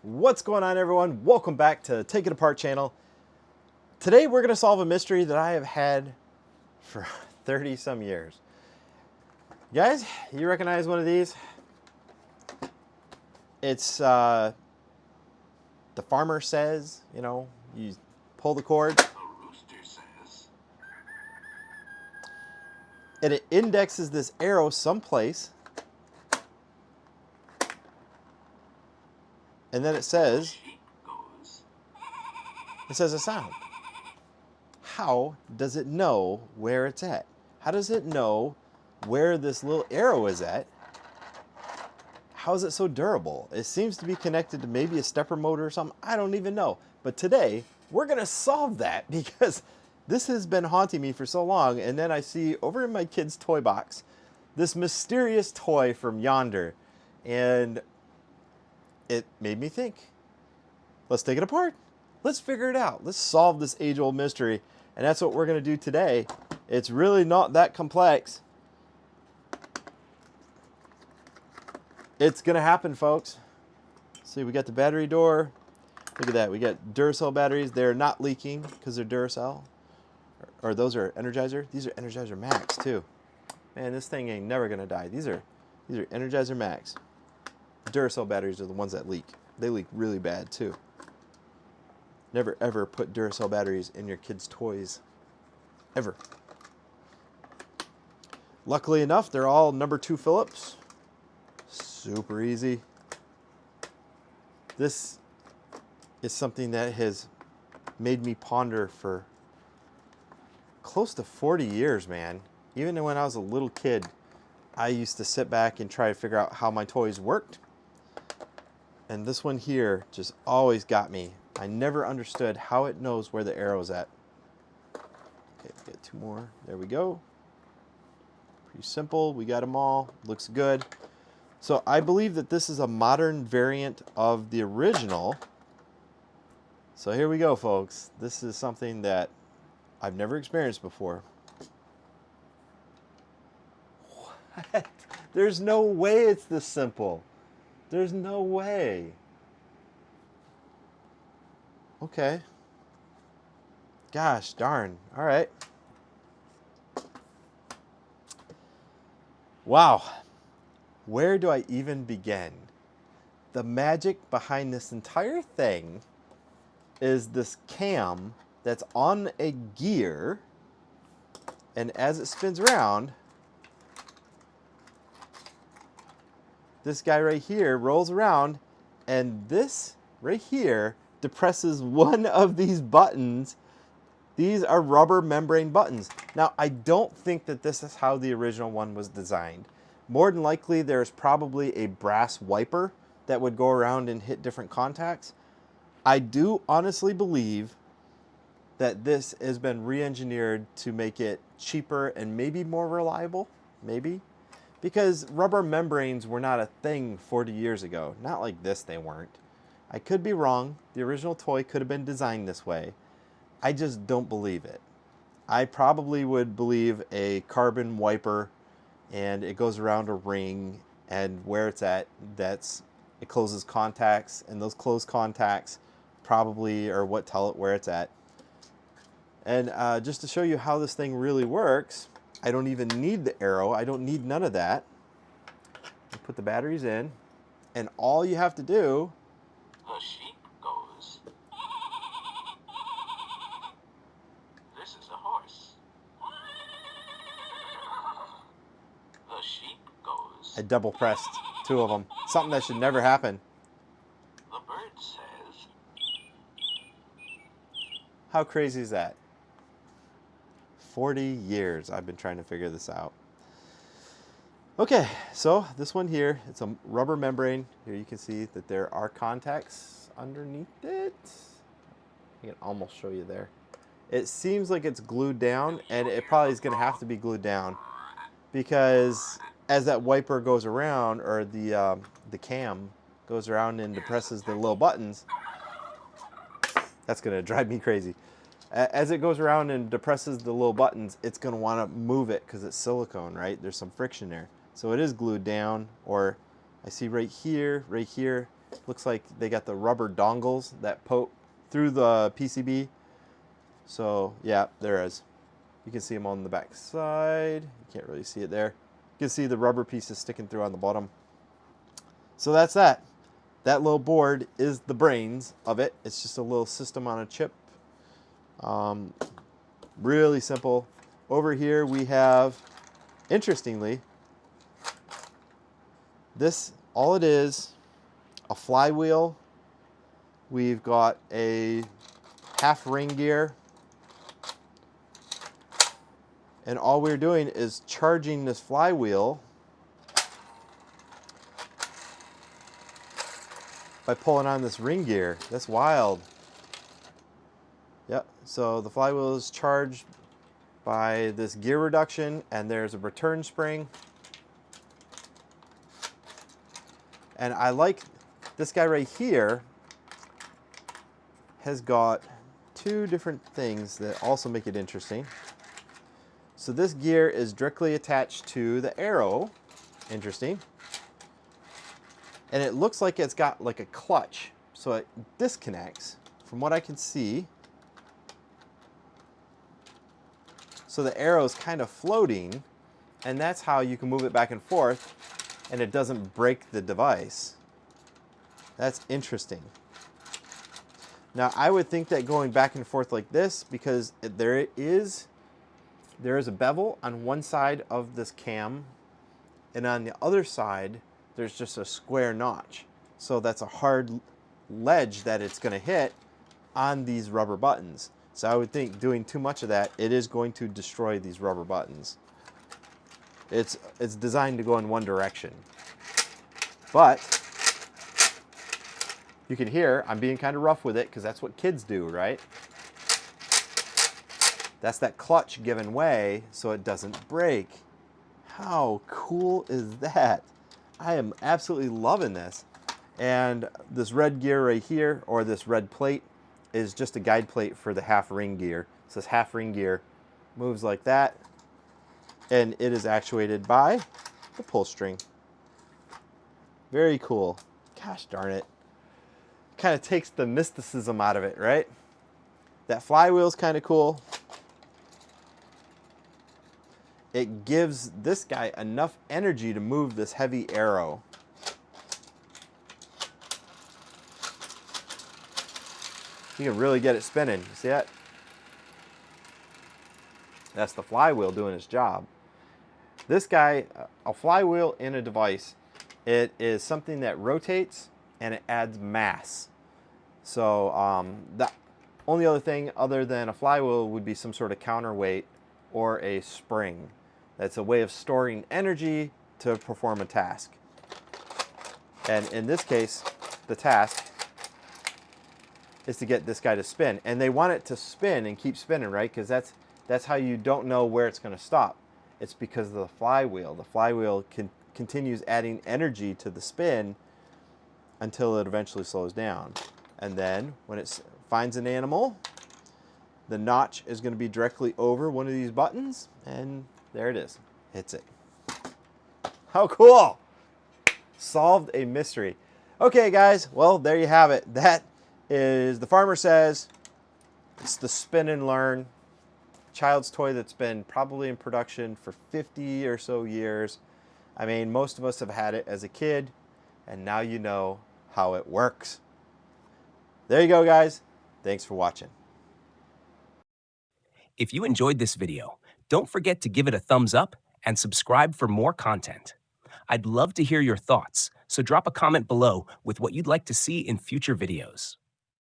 What's going on, everyone? Welcome back to Take It Apart channel. Today we're going to solve a mystery that I have had for 30 some years. Guys, you recognize one of these? It's the farmer says, you know, you pull the cord. The rooster says. And it indexes this arrow someplace. And then it says a sound. How does it know where it's at? How does it know where this little arrow is at? How is it so durable? It seems to be connected to maybe a stepper motor or something. I don't even know. But today, we're going to solve that because this has been haunting me for so long. And then I see over in my kid's toy box this mysterious toy from yonder. And it made me think, let's take it apart. Let's figure it out. Let's solve this age-old mystery. And that's what we're going to do today. It's really not that complex. It's going to happen, folks. See, we got the battery door. Look at that. We got Duracell batteries. They're not leaking because they're Duracell. Or those are Energizer. These are Energizer Max, too. Man, this thing ain't never going to die. These are Energizer Max. Duracell batteries are the ones that leak. They leak really bad too. Never ever put Duracell batteries in your kids' toys. Ever. Luckily enough, they're all number 2 Phillips. Super easy. This is something that has made me ponder for close to 40 years, man. Even when I was a little kid, I used to sit back and try to figure out how my toys worked. And this one here just always got me. I never understood how it knows where the arrow's at. Okay, we got 2 more. There we go. Pretty simple. We got them all. Looks good. So I believe that this is a modern variant of the original. So here we go, folks. This is something that I've never experienced before. What? There's no way it's this simple. There's no way. Okay. Gosh darn. All right. Wow. Where do I even begin? The magic behind this entire thing is this cam that's on a gear, and as it spins around, this guy right here rolls around, and this right here depresses one of these buttons. These are rubber membrane buttons. Now, I don't think that this is how the original one was designed. More than likely, there's probably a brass wiper that would go around and hit different contacts. I do honestly believe that this has been re-engineered to make it cheaper and maybe more reliable, maybe. Because rubber membranes were not a thing 40 years ago. Not like this, they weren't. I could be wrong. The original toy could have been designed this way. I just don't believe it. I probably would believe a carbon wiper, and it goes around a ring, and where it's at, it closes contacts, and those closed contacts probably are what tell it where it's at. And just to show you how this thing really works, I don't even need the arrow. I don't need none of that. I put the batteries in, and all you have to do... The sheep goes. This is the horse. The sheep goes. I double pressed 2 of them. Something that should never happen. The bird says. How crazy is that? 40 years I've been trying to figure this out. Okay, so this one here, it's a rubber membrane. Here you can see that there are contacts underneath it. I can almost show you there. It seems like it's glued down, and it probably is going to have to be glued down because as that wiper goes around, or the cam goes around and depresses the little buttons, that's going to drive me crazy. As it goes around and depresses the little buttons, it's going to want to move it because it's silicone, right? There's some friction there. So it is glued down, or I see right here, Looks like they got the rubber dongles that poke through the PCB. So yeah, there is. You can see them on the back side. You can't really see it there. You can see the rubber pieces sticking through on the bottom. So that's that. That little board is the brains of it. It's just a little system on a chip. Really simple. Over here we have, interestingly, this, all it is, a flywheel. We've got a half ring gear. And all we're doing is charging this flywheel by pulling on this ring gear. That's wild. Yep, so the flywheel is charged by this gear reduction, and there's a return spring. And I like this guy right here has got two different things that also make it interesting. So this gear is directly attached to the arrow. Interesting. And it looks like it's got like a clutch, so it disconnects from what I can see. So the arrow is kind of floating, and that's how you can move it back and forth and it doesn't break the device. That's interesting. Now I would think that going back and forth like this, because there is a bevel on one side of this cam, and on the other side there's just a square notch. So that's a hard ledge that it's going to hit on these rubber buttons. So I would think doing too much of that, it is going to destroy these rubber buttons. It's designed to go in one direction. But you can hear I'm being kind of rough with it because that's what kids do, right? That's that clutch giving way so it doesn't break. How cool is that? I am absolutely loving this. And this red gear right here, or this red plate, is just a guide plate for the half ring gear. So this half ring gear moves like that, and it is actuated by the pull string. Very cool. Gosh darn it. Kind of takes the mysticism out of it, right? That flywheel's kind of cool. It gives this guy enough energy to move this heavy arrow. You can really get it spinning. You see that? That's the flywheel doing its job. This guy, a flywheel in a device, it is something that rotates and it adds mass. So the only other thing other than a flywheel would be some sort of counterweight or a spring. That's a way of storing energy to perform a task. And in this case, the task is to get this guy to spin. And they want it to spin and keep spinning, right? Because that's how you don't know where it's going to stop. It's because of the flywheel. The flywheel continues adding energy to the spin until it eventually slows down. And then when it finds an animal, the notch is going to be directly over one of these buttons, and there it is. Hits it. How cool! Solved a mystery. Okay, guys. Well, there you have it. That is The Farmer Says. It's the spin and learn child's toy that's been probably in production for 50 or so years. I mean, most of us have had it as a kid, and now you know how it works. There you go, guys. Thanks for watching. If you enjoyed this video, don't forget to give it a thumbs up and subscribe for more content. I'd love to hear your thoughts, so drop a comment below with what you'd like to see in future videos.